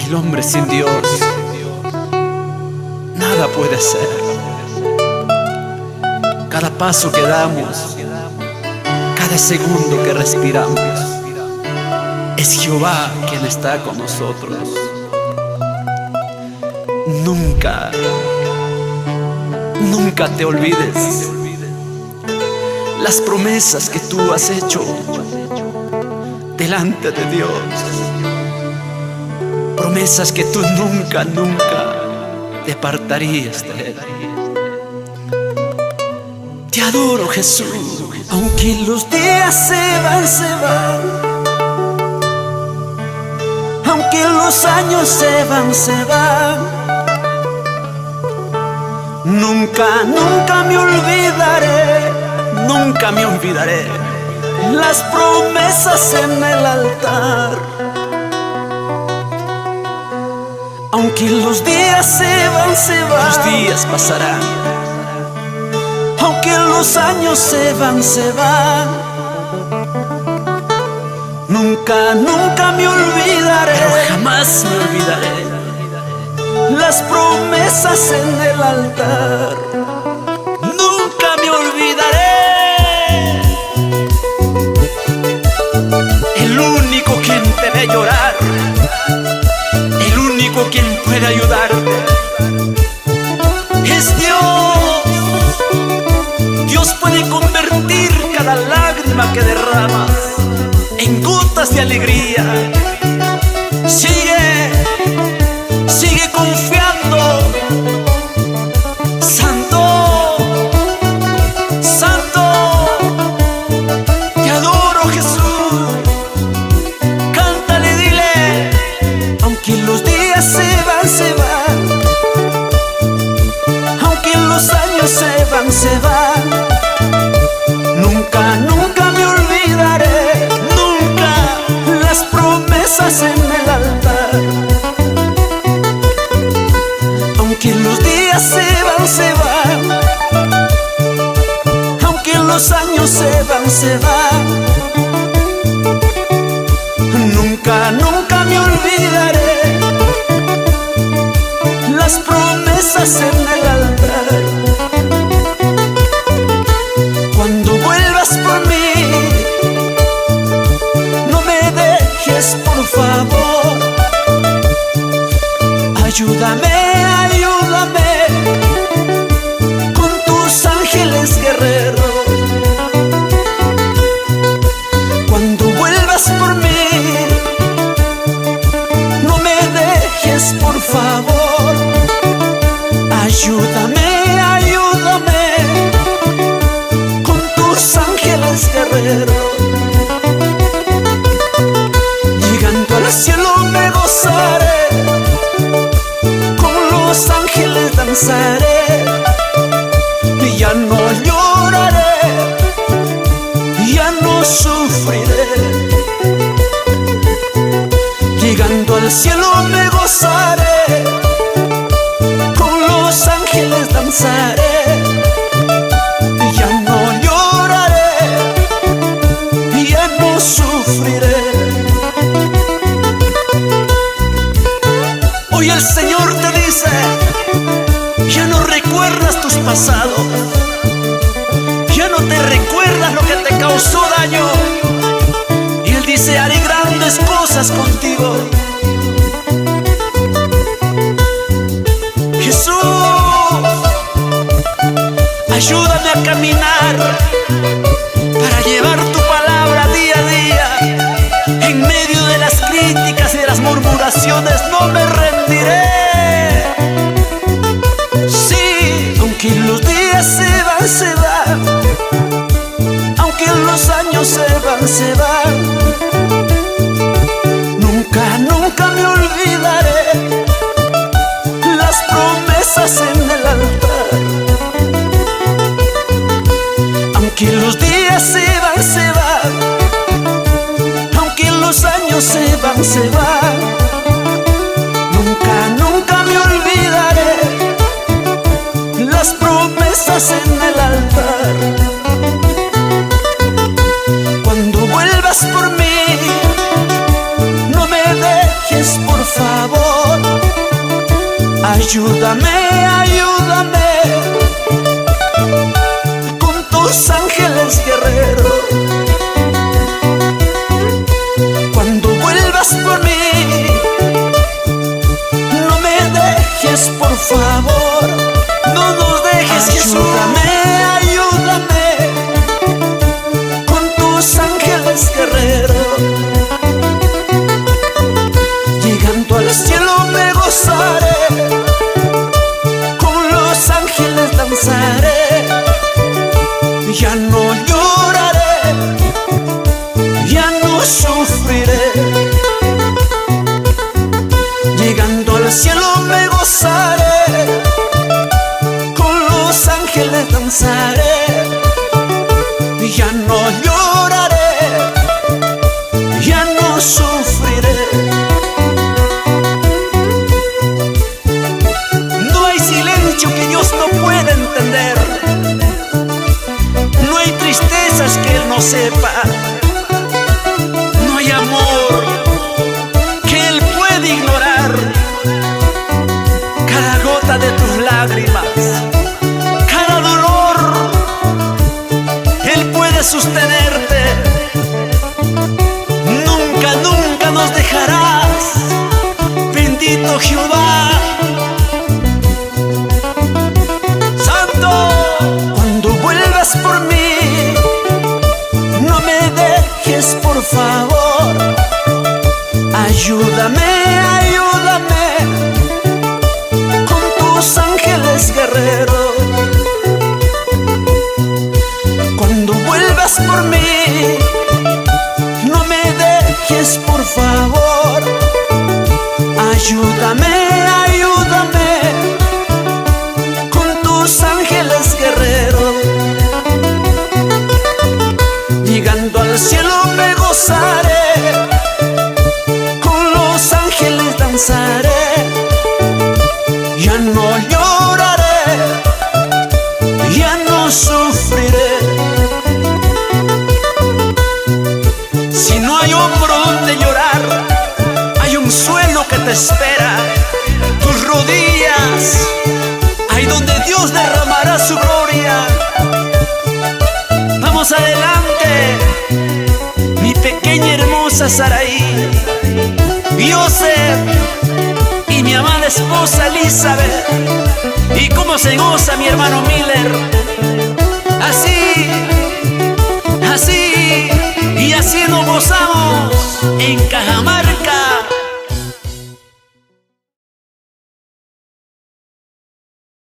El hombre sin Dios nada puede hacer. Cada paso que damos, cada segundo que respiramos, es Jehová quien está con nosotros. Nunca, nunca te olvides las promesas que tú has hecho delante de Dios. Promesas que tú nunca, nunca te apartarías de Él. Te adoro, Jesús. Aunque los días se van, aunque los años se van, nunca, nunca me olvidaré, Nunca me olvidaré las promesas en el altar. Aunque los días se van, los días pasarán, aunque los años se van, nunca, nunca me olvidaré, pero jamás me olvidaré las promesas en el altar. Nunca me olvidaré. El único quien te ve llorar, el único quien puede ayudarte, es Dios. Dios puede convertir cada lágrima que derramas en gotas de alegría. Sigue, sigue confiando. Santo, Santo, te adoro, Jesús. Cántale, dile. Aunque los días se van, aunque los años se van, nunca, nunca me olvidaré, Nunca. las promesas en el altar. Aunque los días se van, aunque los años se van, nunca, nunca me olvidaré las promesas en el altar. Cuando vuelvas por mí, no me dejes, por favor. Ayúdame, ayúdame con tus ángeles guerreros. Cuando vuelvas por mí, no me dejes, por favor. Ayúdame, ayúdame con tus ángeles guerreros. Llegando al cielo me gozaré, con los ángeles danzaré, y ya no lloraré, ya no sufriré. Llegando al cielo me gozaré, con los ángeles danzaré, y ya no lloraré, ya no sufriré. Hoy el Señor te dice: ya no recuerdas tus pasados, ya no te recuerdas lo que te causó daño. Y Él dice: haré grandes cosas contigo. Jesús, ayúdame a caminar para llevar tu palabra día a día. En medio de las críticas y de las murmuraciones no me rendiré. Sí, aunque los días se van, aunque los años se van, nunca, nunca me olvidaré las promesas en el altar. Aunque los días se van, aunque los años se van, nunca, nunca me olvidaré las promesas en el altar. Cuando vuelvas por mí, no me dejes, por favor. Ayúdame, ayúdame con tus ángeles guerreros. Cuando vuelvas por mí, no me dejes, por favor, no nos dejes, Jesús. Ayúdame, ayúdame con tus ángeles guerreros. Llegando al cielo me gozaré, con los ángeles danzaré. Ya no lloraré, ya no sufriré. Llegando al cielo me gozaré, con los ángeles danzaré. Ya no lloraré, ya no sufriré. No hay silencio que Dios no pueda entender, no hay tristezas que Él no sepa, no hay amor que Él puede ignorar. Cada gota de tus lágrimas, cada dolor, Él puede sostenerte. Nunca, nunca nos dejarás, bendito Jehová. Santo, cuando vuelvas por mí, no me dejes, por favor. Ayúdame, ayúdame con tus ángeles guerreros. Cuando vuelvas por mí, no me dejes, por favor. Ayúdame, ayúdame con tus ángeles guerreros. Llegando al cielo me gozaré, con los ángeles danzaré. Ya no lloraré, ya no sufriré. Si no hay hombro donde llorar, hay un suelo que te espera. Tus rodillas, ahí donde Dios derramará su gloria. Vamos adelante, mi pequeña hermosa Saraí, Joseph y mi amada esposa Elizabeth. Y cómo se goza mi hermano Miller. Así, así y así nos gozamos en Cajamarca.